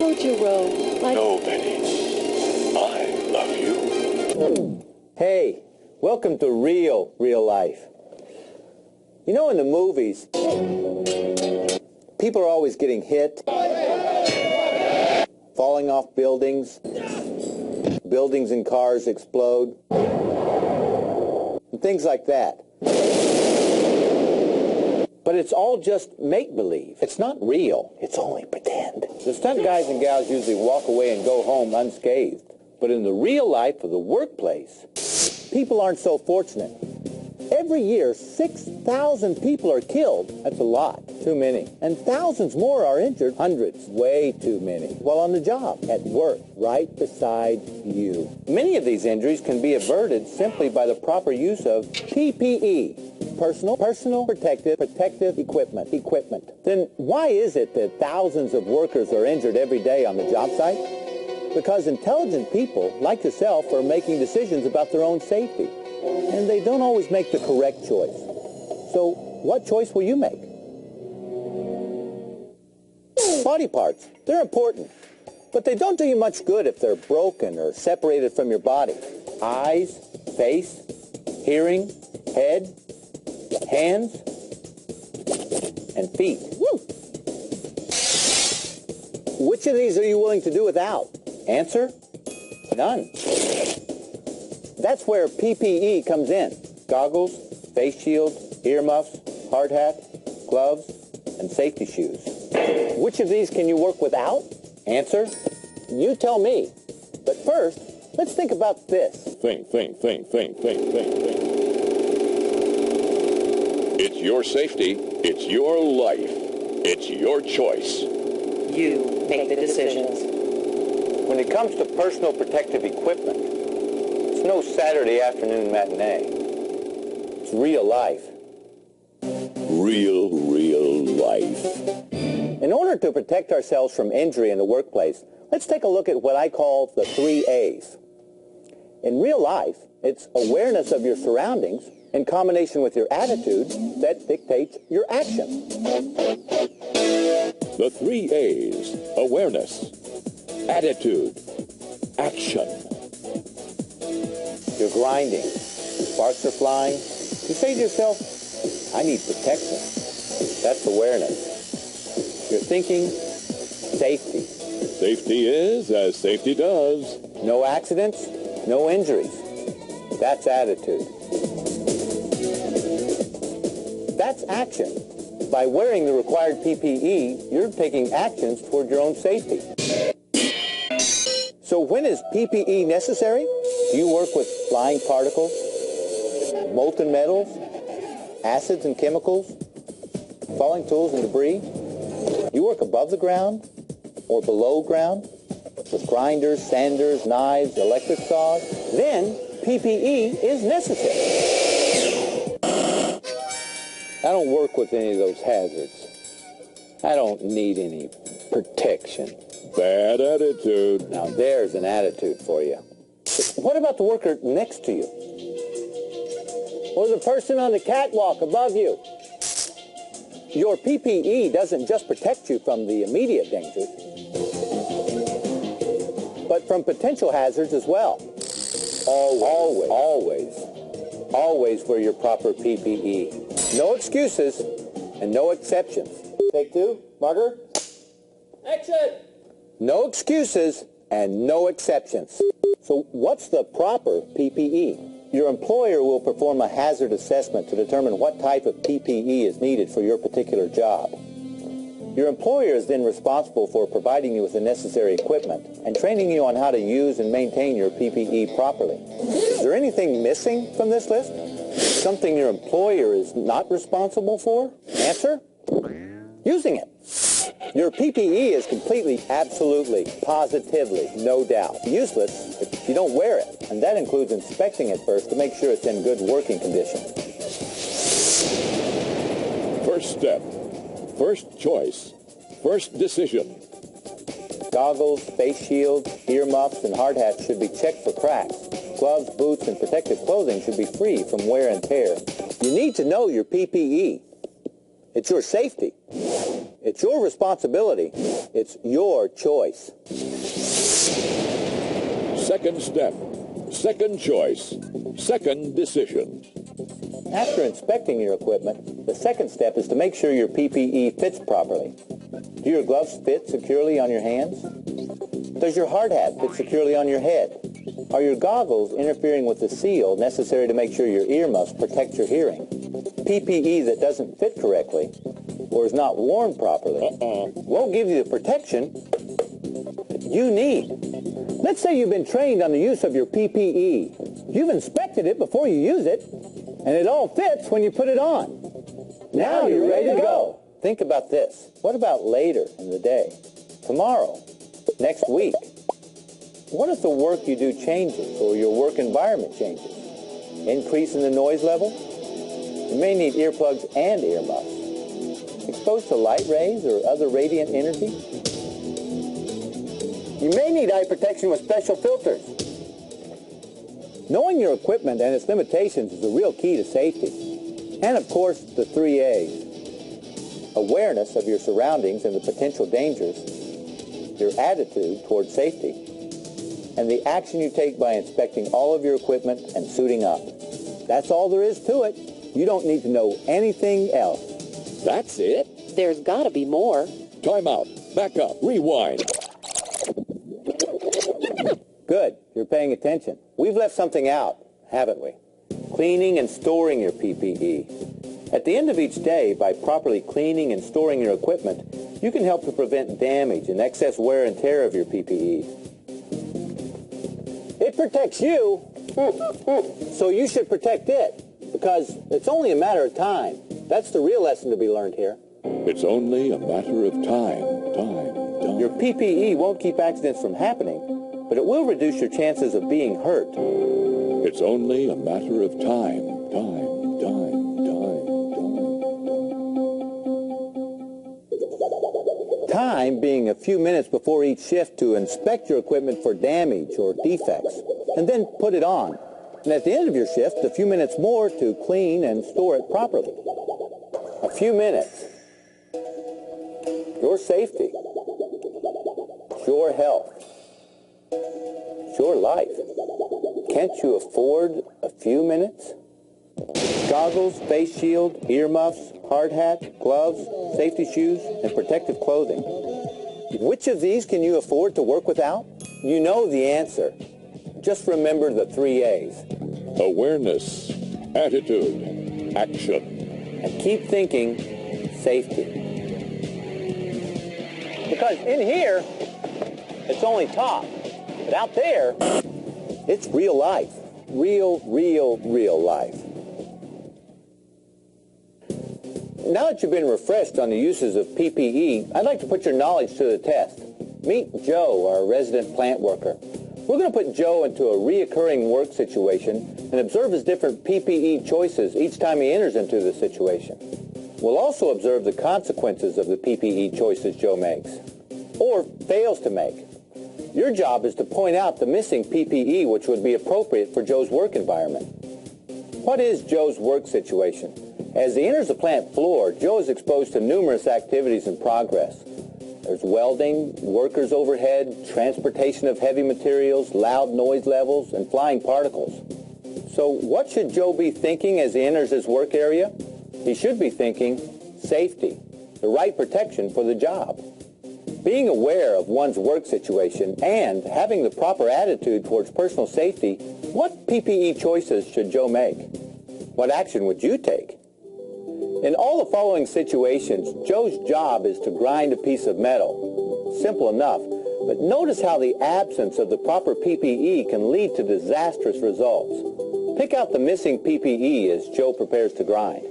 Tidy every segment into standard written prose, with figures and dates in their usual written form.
Hold your row. No, Betty. I love you. Hey, welcome to real life. You know, in the movies, people are always getting hit, falling off buildings, buildings and cars explode, and things like that. But it's all just make-believe. It's not real. It's only pretend. The stunt guys and gals usually walk away and go home unscathed. But in the real life of the workplace, people aren't so fortunate. Every year, 6,000 people are killed. That's a lot. Too many. And thousands more are injured. Hundreds. Way too many. While on the job, at work, right beside you. Many of these injuries can be averted simply by the proper use of PPE. Personal protective equipment. Then why is it that thousands of workers are injured every day on the job site? Because intelligent people, like yourself, are making decisions about their own safety. And they don't always make the correct choice. So what choice will you make? Body parts, they're important. But they don't do you much good if they're broken or separated from your body. Eyes, face, hearing, head, hands, and feet. Woo! Which of these are you willing to do without? Answer, none. That's where PPE comes in. Goggles, face shield, earmuffs, hard hat, gloves, and safety shoes. Which of these can you work without? Answer, you tell me. But first, let's think about this. Think. It's your safety. It's your life. It's your choice. You make the decisions. When it comes to personal protective equipment, it's no Saturday afternoon matinee. It's real life. Real life. In order to protect ourselves from injury in the workplace, let's take a look at what I call the 3 A's. In real life, it's awareness of your surroundings in combination with your attitude that dictates your action. The 3 A's. Awareness, attitude, action. You're grinding. Sparks are flying. You say to yourself, I need protection. That's awareness. You're thinking, safety. Safety is as safety does. No accidents, no injuries. That's attitude. That's action. By wearing the required PPE, you're taking actions toward your own safety. So when is PPE necessary? Do you work with flying particles, molten metals, acids and chemicals, falling tools and debris? You work above the ground or below ground with grinders, sanders, knives, electric saws? Then PPE is necessary. I don't work with any of those hazards. I don't need any protection. Bad attitude. Now there's an attitude for you. What about the worker next to you? Or the person on the catwalk above you? Your PPE doesn't just protect you from the immediate dangers, but from potential hazards as well. Always wear your proper PPE. No excuses and no exceptions. Take 2, marker. Action! No excuses and no exceptions. So what's the proper PPE? Your employer will perform a hazard assessment to determine what type of PPE is needed for your particular job. Your employer is then responsible for providing you with the necessary equipment and training you on how to use and maintain your PPE properly. Is there anything missing from this list? Something your employer is not responsible for? Answer? Using it. Your PPE is completely, absolutely, positively, no doubt, useless if you don't wear it. And that includes inspecting it first to make sure it's in good working condition. First step. First choice. First decision. Goggles, face shields, earmuffs, and hard hats should be checked for cracks. Gloves, boots, and protective clothing should be free from wear and tear. You need to know your PPE. It's your safety. It's your responsibility. It's your choice. Second step. Second choice. Second decision. After inspecting your equipment, the second step is to make sure your PPE fits properly. Do your gloves fit securely on your hands? Does your hard hat fit securely on your head? Are your goggles interfering with the seal necessary to make sure your earmuffs protect your hearing? PPE that doesn't fit correctly or is not worn properly won't give you the protection you need. Let's say you've been trained on the use of your PPE. You've inspected it before you use it, and it all fits when you put it on. Now you're ready to go. Think about this. What about later in the day? Tomorrow? Next week? What if the work you do changes or your work environment changes? Increase in the noise level? You may need earplugs and earmuffs. Exposed to light rays or other radiant energy? You may need eye protection with special filters. Knowing your equipment and its limitations is the real key to safety. And of course, the 3 A's. Awareness of your surroundings and the potential dangers, your attitude towards safety, and the action you take by inspecting all of your equipment and suiting up. That's all there is to it. You don't need to know anything else. That's it? There's got to be more. Time out. Back up. Rewind. Good. You're paying attention. We've left something out, haven't we? Cleaning and storing your PPE. At the end of each day, by properly cleaning and storing your equipment, you can help to prevent damage and excess wear and tear of your PPE. It protects you, so you should protect it, because it's only a matter of time. That's the real lesson to be learned here. It's only a matter of time. Your PPE won't keep accidents from happening, but it will reduce your chances of being hurt. It's only a matter of time. Time being a few minutes before each shift to inspect your equipment for damage or defects, and then put it on. And at the end of your shift, a few minutes more to clean and store it properly. A few minutes. Your safety. It's your health. It's your life. Can't you afford a few minutes? Goggles, face shield, earmuffs, hard hat, gloves, safety shoes, and protective clothing. Which of these can you afford to work without? You know the answer. Just remember the 3 A's. Awareness, attitude, action. And keep thinking safety. Because in here, it's only talk. But out there, it's real life. Real life. Now that you've been refreshed on the uses of PPE, I'd like to put your knowledge to the test. Meet Joe, our resident plant worker. We're going to put Joe into a reoccurring work situation and observe his different PPE choices each time he enters into the situation. We'll also observe the consequences of the PPE choices Joe makes, or fails to make. Your job is to point out the missing PPE which would be appropriate for Joe's work environment. What is Joe's work situation? As he enters the plant floor, Joe is exposed to numerous activities in progress. There's welding, workers overhead, transportation of heavy materials, loud noise levels, and flying particles. So what should Joe be thinking as he enters his work area? He should be thinking safety, the right protection for the job. Being aware of one's work situation and having the proper attitude towards personal safety, what PPE choices should Joe make? What action would you take? In all the following situations, Joe's job is to grind a piece of metal. Simple enough, but notice how the absence of the proper PPE can lead to disastrous results. Pick out the missing PPE as Joe prepares to grind.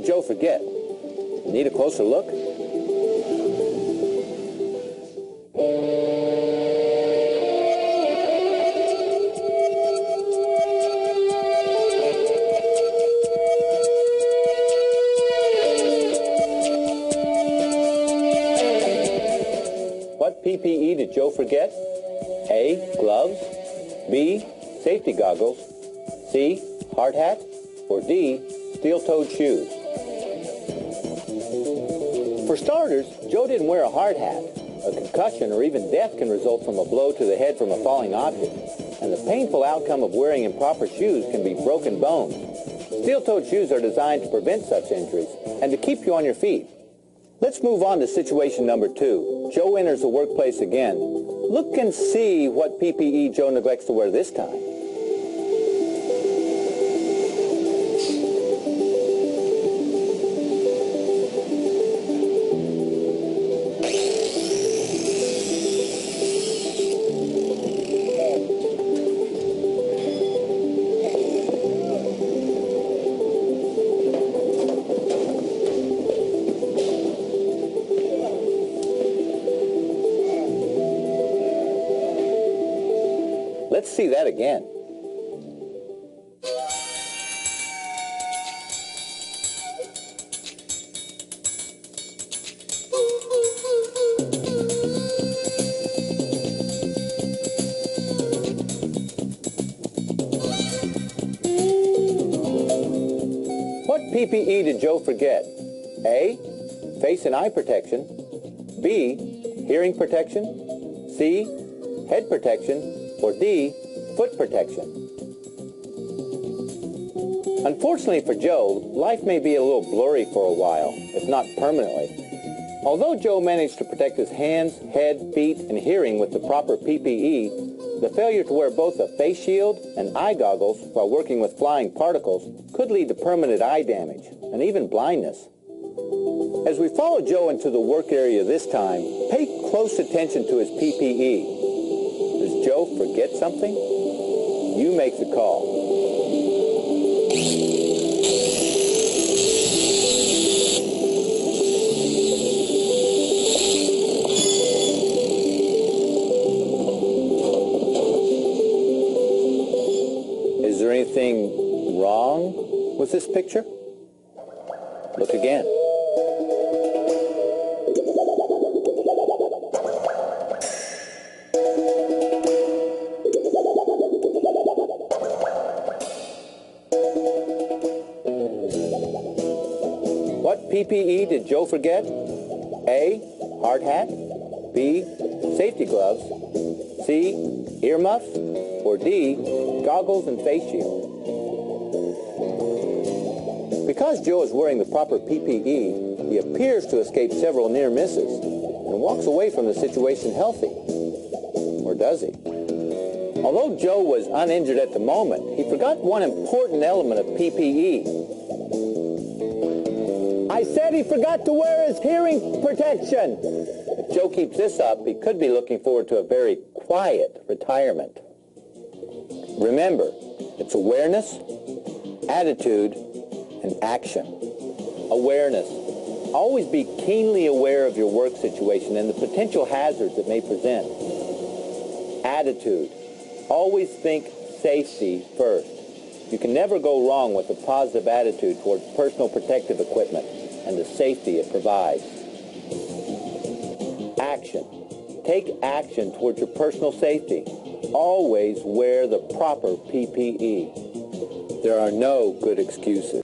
did Joe forget? Need a closer look? What PPE did Joe forget? A, gloves, B, safety goggles, C, hard hat, or D, steel-toed shoes? For starters, Joe didn't wear a hard hat. A concussion or even death can result from a blow to the head from a falling object, and the painful outcome of wearing improper shoes can be broken bones. Steel-toed shoes are designed to prevent such injuries and to keep you on your feet. Let's move on to situation number 2. Joe enters the workplace again. Look and see what PPE Joe neglects to wear this time. Let's see that again. What PPE did Joe forget? A, face and eye protection. B, hearing protection. C, head protection. Or D, foot protection. Unfortunately for Joe, life may be a little blurry for a while, if not permanently. Although Joe managed to protect his hands, head, feet, and hearing with the proper PPE, the failure to wear both a face shield and eye goggles while working with flying particles could lead to permanent eye damage and even blindness. As we follow Joe into the work area this time, pay close attention to his PPE. Does Joe forget something? You make the call. Is there anything wrong with this picture? Look again. What PPE did Joe forget? A, hard hat. B, safety gloves. C, earmuffs. Or D, goggles and face shield. Because Joe is wearing the proper PPE, he appears to escape several near misses and walks away from the situation healthy. Or does he? Although Joe was uninjured at the moment, he forgot one important element of PPE. I said he forgot to wear his hearing protection. If Joe keeps this up, he could be looking forward to a very quiet retirement. Remember, it's awareness, attitude, and action. Awareness. Always be keenly aware of your work situation and the potential hazards it may present. Attitude. Always think safety first. You can never go wrong with a positive attitude towards personal protective equipment and the safety it provides. Action. Take action towards your personal safety. Always wear the proper PPE. There are no good excuses.